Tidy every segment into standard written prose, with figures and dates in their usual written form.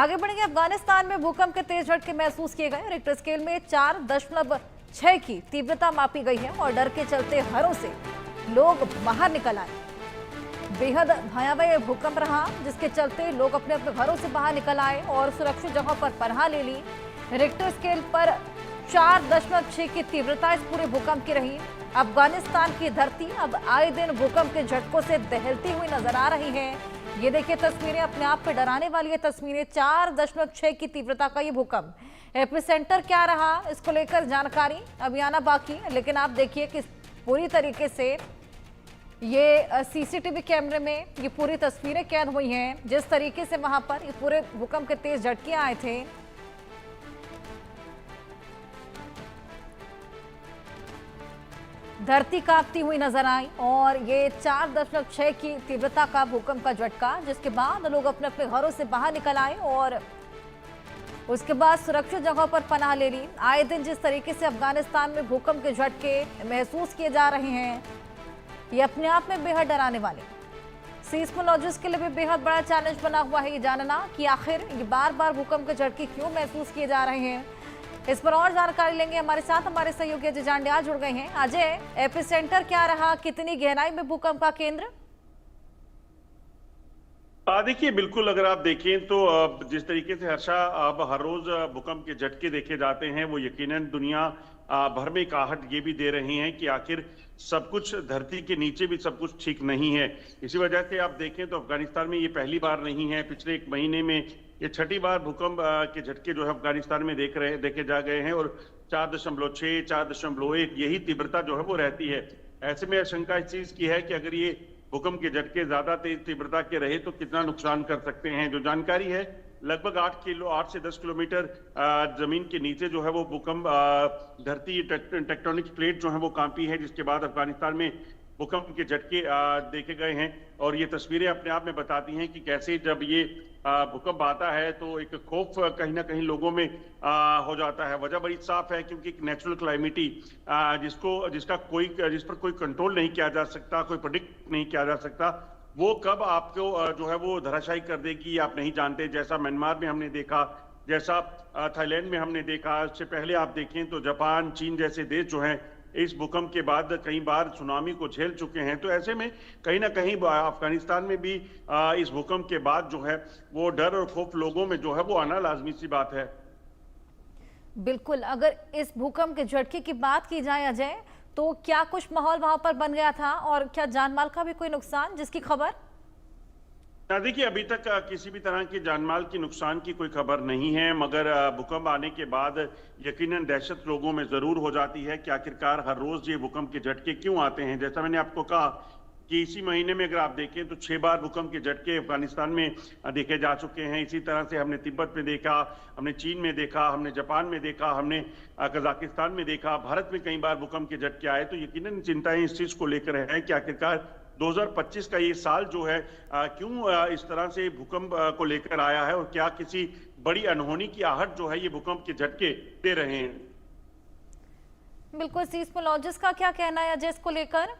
आगे बढ़ेंगे। अफगानिस्तान में भूकंप के तेज झटके महसूस किए गए। रिक्टर स्केल में 4.6 की तीव्रता मापी गई है और डर के चलते घरों से लोग बाहर निकल आए। बेहद भयावह भूकंप रहा, जिसके चलते लोग अपने अपने घरों से बाहर निकल आए और सुरक्षित जगहों पर पनाह ले ली। रिक्टर स्केल पर 4.6 की तीव्रता इस पूरे भूकंप की रही। अफगानिस्तान की धरती अब आए दिन भूकंप के झटकों से दहलती हुई नजर आ रही है। ये देखिए तस्वीरें, अपने आप पे डराने वाली है तस्वीरें। 4.6 की तीव्रता का ये भूकंप। एपिसेंटर क्या रहा, इसको लेकर जानकारी अभी आना बाकी है, लेकिन आप देखिए कि पूरी तरीके से ये सीसीटीवी कैमरे में ये पूरी तस्वीरें कैद हुई हैं। जिस तरीके से वहां पर ये पूरे भूकंप के तेज झटके आए थे, धरती कांपती हुई नजर आई और ये 4.6 की तीव्रता का भूकंप का झटका, जिसके बाद लोग अपने अपने घरों से बाहर निकल आए और उसके बाद सुरक्षित जगहों पर पनाह ले ली। आए दिन जिस तरीके से अफगानिस्तान में भूकंप के झटके महसूस किए जा रहे हैं, ये अपने आप में बेहद डराने वाले। सीस्मोलॉजिस्ट के लिए भी बेहद बड़ा चैलेंज बना हुआ है ये जानना कि आखिर ये बार बार भूकंप के झटके क्यों महसूस किए जा रहे हैं। इस पर और जानकारी लेंगे। हमारे साथ हमारे सहयोगी अजय जांडिया जुड़ गए हैं। अजय, एपिसेंटर क्या रहा, कितनी गहराई में भूकंप का केंद्र? देखिए, बिल्कुल अगर आप देखें तो जिस तरीके से हर्षा अब हर रोज भूकंप के झटके देखे जाते हैं, वो यकीनन दुनिया भर में एक आहट ये भी दे रही हैं कि आखिर सब कुछ धरती के नीचे भी सब कुछ ठीक नहीं है। इसी वजह से आप देखें तो अफगानिस्तान में ये पहली बार नहीं है, पिछले एक महीने में ये छठी बार भूकंप के झटके जो है अफगानिस्तान में देखे जा गए हैं और 4.6, 4.1 यही तीव्रता जो है वो रहती है। ऐसे में आशंका इस चीज की है कि अगर ये भूकंप के झटके ज्यादा तेज तीव्रता के रहे तो कितना नुकसान कर सकते हैं। जो जानकारी है, लगभग 8 से 10 किलोमीटर जमीन के नीचे जो है वो भूकंप धरती टेक्टोनिक प्लेट जो है वो कांपी है, जिसके बाद अफगानिस्तान में भूकंप के झटके देखे गए हैं। और ये तस्वीरें अपने आप में बताती हैं कि कैसे जब ये भूकंप आता है तो एक खौफ कहीं ना कहीं लोगों में हो जाता है। वजह बड़ी साफ है, क्योंकि एक नेचुरल क्लाइमिटी जिस पर कोई कंट्रोल नहीं किया जा सकता, कोई प्रेडिक्ट नहीं किया जा सकता, वो कब आपको जो है वो धराशायी कर देगी आप नहीं जानते। जैसा म्यांमार में हमने देखा, जैसा थाईलैंड में हमने देखा, इससे पहले आप देखें तो जापान, चीन जैसे देश जो हैं इस भूकंप के बाद कई बार सुनामी को झेल चुके हैं। तो ऐसे में कहीं ना कहीं अफगानिस्तान में भी इस भूकंप के बाद जो है वो डर और खौफ लोगों में जो है वो आना लाजमी सी बात है। बिल्कुल, अगर इस भूकंप के झटके की बात की जाए अजय, तो क्या कुछ माहौल वहां पर बन गया था और क्या जानमाल का भी कोई नुकसान जिसकी खबर? देखिए, अभी तक किसी भी तरह की जानमाल की नुकसान की कोई खबर नहीं है, मगर भूकंप आने के बाद यकीनन दहशत लोगों में जरूर हो जाती है कि आखिरकार हर रोज ये भूकंप के झटके क्यों आते हैं। जैसा मैंने आपको कहा कि इसी महीने में अगर आप देखें तो 6 बार भूकंप के झटके अफगानिस्तान में देखे जा चुके हैं। इसी तरह से हमने तिब्बत में देखा, हमने चीन में देखा, हमने जापान में देखा, हमने कजाकिस्तान में देखा, भारत में कई बार भूकंप के झटके आए। तो यकीनन चिंताएं इस चीज को लेकर है कि आखिरकार 2025 का ये साल जो है क्यों इस तरह से भूकंप को लेकर आया है और क्या किसी बड़ी अनहोनी की आहट जो है ये भूकंप के झटके दे रहे हैं। बिल्कुल, सीस्मोलॉजिस्ट का क्या कहना है अजय इसको लेकर?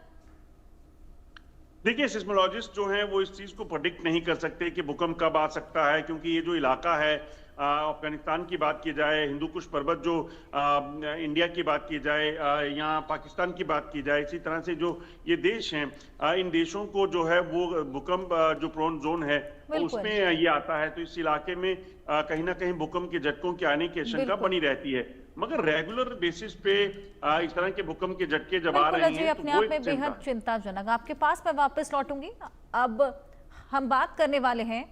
देखिए, सिस्मोलॉजिस्ट जो हैं वो इस चीज को प्रेडिक्ट नहीं कर सकते कि भूकंप कब आ सकता है, क्योंकि ये जो इलाका है, अफगानिस्तान की बात की जाए, हिंदू कुश पर्वत जो इंडिया की बात की जाए, यहाँ पाकिस्तान की बात की जाए, इसी तरह से जो ये देश हैं, इन देशों को जो है वो भूकंप जो प्रोन जोन है उसमें ये आता है। तो इस इलाके में कहीं ना कहीं भूकंप के झटकों के आने की आशंका बनी रहती है, मगर रेगुलर बेसिस पे इस तरह के भूकंप के झटके जब आ रहे हैं अपने आप में बेहद चिंताजनक। आपके पास मैं वापस लौटूंगी। अब हम बात करने वाले हैं